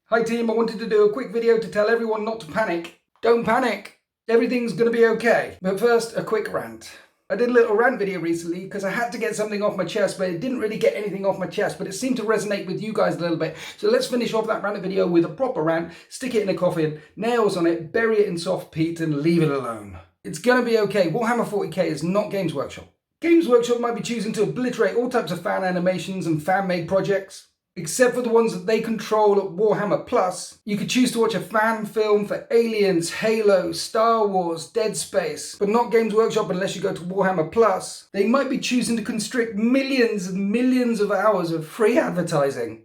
Hi team, I wanted to do a quick video to tell everyone not to panic. Don't panic. Everything's going to be okay. But first, a quick rant. I did a little rant video recently because I had to get something off my chest, but it didn't really get anything off my chest, but it seemed to resonate with you guys a little bit. So let's finish off that rant video with a proper rant, stick it in a coffin, nails on it, bury it in soft peat and leave it alone. It's going to be okay. Warhammer 40k is not Games Workshop. Games Workshop might be choosing to obliterate all types of fan animations and fan-made projects. Except for the ones that they control at Warhammer Plus. You could choose to watch a fan film for Aliens, Halo, Star Wars, Dead Space, but not Games Workshop unless you go to Warhammer Plus. They might be choosing to constrict millions and millions of hours of free advertising.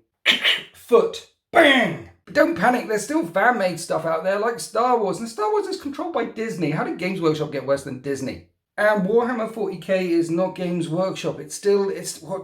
Foot. Bang! But don't panic, there's still fan-made stuff out there like Star Wars, and Star Wars is controlled by Disney. How did Games Workshop get worse than Disney? And Warhammer 40k is not Games Workshop.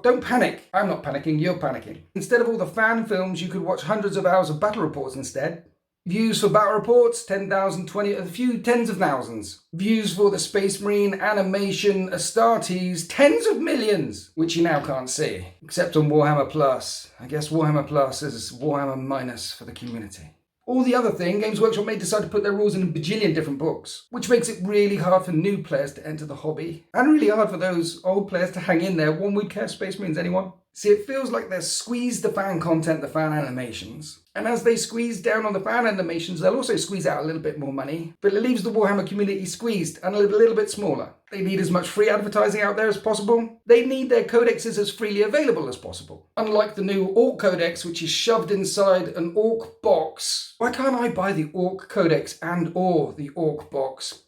Don't panic. I'm not panicking, you're panicking. Instead of all the fan films, you could watch hundreds of hours of battle reports instead. Views for battle reports, 10,000, 20, a few tens of thousands. Views for the Space Marine, animation, Astartes, tens of millions, which you now can't see. Except on Warhammer Plus. I guess Warhammer Plus is Warhammer Minus for the community. Or the other thing, Games Workshop may decide to put their rules in a bajillion different books, which makes it really hard for new players to enter the hobby, and really hard for those old players to hang in there. One would care Space Marines, anyone? See, it feels like they've squeezed the fan content, the fan animations. And as they squeeze down on the fan animations, they'll also squeeze out a little bit more money, but it leaves the Warhammer community squeezed and a little bit smaller. They need as much free advertising out there as possible. They need their codexes as freely available as possible. Unlike the new Orc Codex, which is shoved inside an Orc box. Why can't I buy the Orc Codex or the Orc box?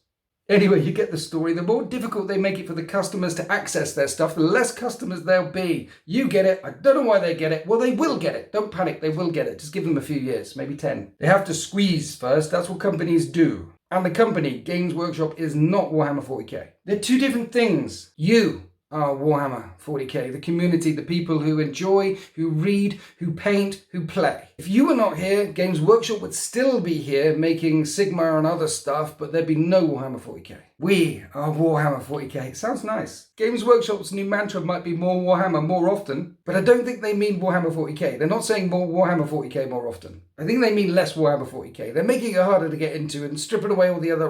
Anyway, you get the story. The more difficult they make it for the customers to access their stuff, the less customers there'll be. You get it. I don't know why they get it. Well, they will get it. Don't panic. They will get it. Just give them a few years, maybe 10. They have to squeeze first. That's what companies do. And the company, Games Workshop, is not Warhammer 40k. They're two different things. You are Warhammer 40k, the community, the people who enjoy, who read, who paint, who play. If you were not here, Games Workshop would still be here making Sigma and other stuff, but there'd be no Warhammer 40k. We are Warhammer 40k. Sounds nice. Games Workshop's new mantra might be more Warhammer more often, but I don't think they mean Warhammer 40k. They're not saying more Warhammer 40k more often. I think they mean less Warhammer 40k. They're making it harder to get into and stripping away all the other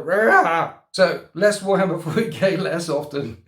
So, less Warhammer 40k less often.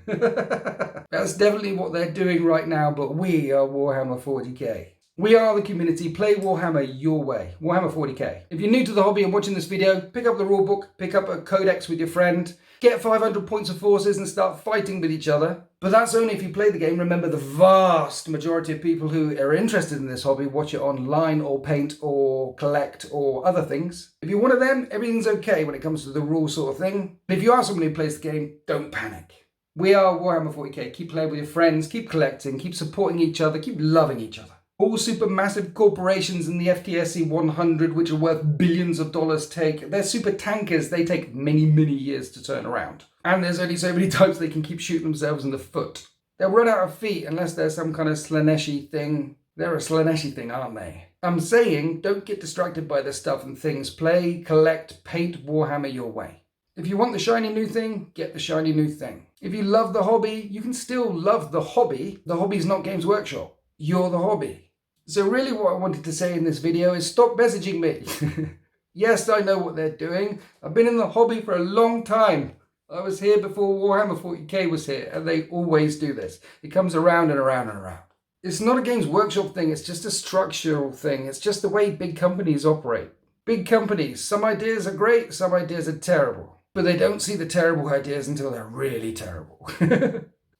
That's definitely what they're doing right now, but we are Warhammer 40k. We are the community. Play Warhammer your way. Warhammer 40k. If you're new to the hobby and watching this video, pick up the rulebook, pick up a codex with your friend, get 500 points of forces and start fighting with each other. But that's only if you play the game. Remember, the vast majority of people who are interested in this hobby watch it online or paint or collect or other things. If you're one of them, everything's okay when it comes to the rule sort of thing. But if you are someone who plays the game, don't panic. We are Warhammer 40k. Keep playing with your friends, keep collecting, keep supporting each other, keep loving each other. All supermassive corporations in the FTSE 100, which are worth billions of dollars, they're super tankers. They take many, many years to turn around. And there's only so many times they can keep shooting themselves in the foot. They'll run out of feet unless there's some kind of Slaaneshi thing. They're a Slaaneshi thing, aren't they? I'm saying, don't get distracted by this stuff and things. Play, collect, paint Warhammer your way. If you want the shiny new thing, get the shiny new thing. If you love the hobby, you can still love the hobby. The hobby's not Games Workshop. You're the hobby. So really what I wanted to say in this video is stop messaging me. Yes, I know what they're doing. I've been in the hobby for a long time. I was here before Warhammer 40k was here, and they always do this. It comes around and around and around. It's not a Games Workshop thing, it's just a structural thing. It's just the way big companies operate. Big companies, some ideas are great, some ideas are terrible. But they don't see the terrible ideas until they're really terrible.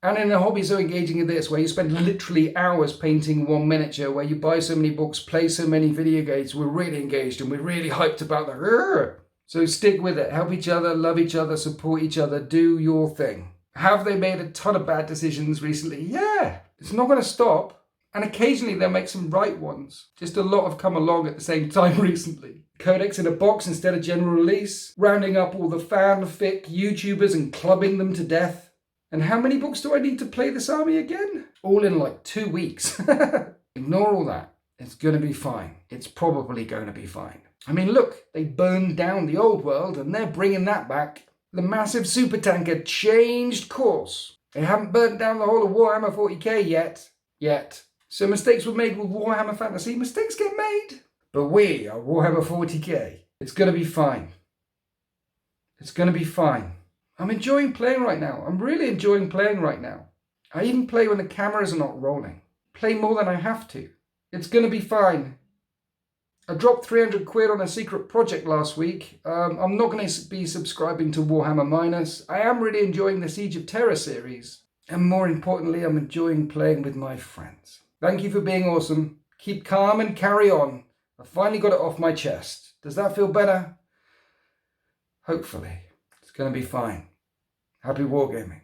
And in a hobby so engaging as this, where you spend literally hours painting one miniature, where you buy so many books, play so many video games, we're really engaged and we're really hyped about the So stick with it, help each other, love each other, support each other, do your thing. Have they made a ton of bad decisions recently? Yeah, it's not going to stop. And occasionally they'll make some right ones. Just a lot have come along at the same time recently. Codex in a box instead of general release, rounding up all the fanfic YouTubers and clubbing them to death. And how many books do I need to play this army again? All in like 2 weeks. Ignore all that. It's going to be fine. It's probably going to be fine. I mean, look, they burned down the old world and they're bringing that back. The massive supertanker changed course. They haven't burnt down the whole of Warhammer 40k yet. So mistakes were made with Warhammer Fantasy. Mistakes get made. But we are Warhammer 40k. It's going to be fine. It's going to be fine. I'm enjoying playing right now. I'm really enjoying playing right now. I even play when the cameras are not rolling. Play more than I have to. It's going to be fine. I dropped 300 quid on a secret project last week. I'm not going to be subscribing to Warhammer Minus. I am really enjoying the Siege of Terror series. And more importantly, I'm enjoying playing with my friends. Thank you for being awesome. Keep calm and carry on. I finally got it off my chest. Does that feel better? Hopefully. It's going to be fine. Happy wargaming.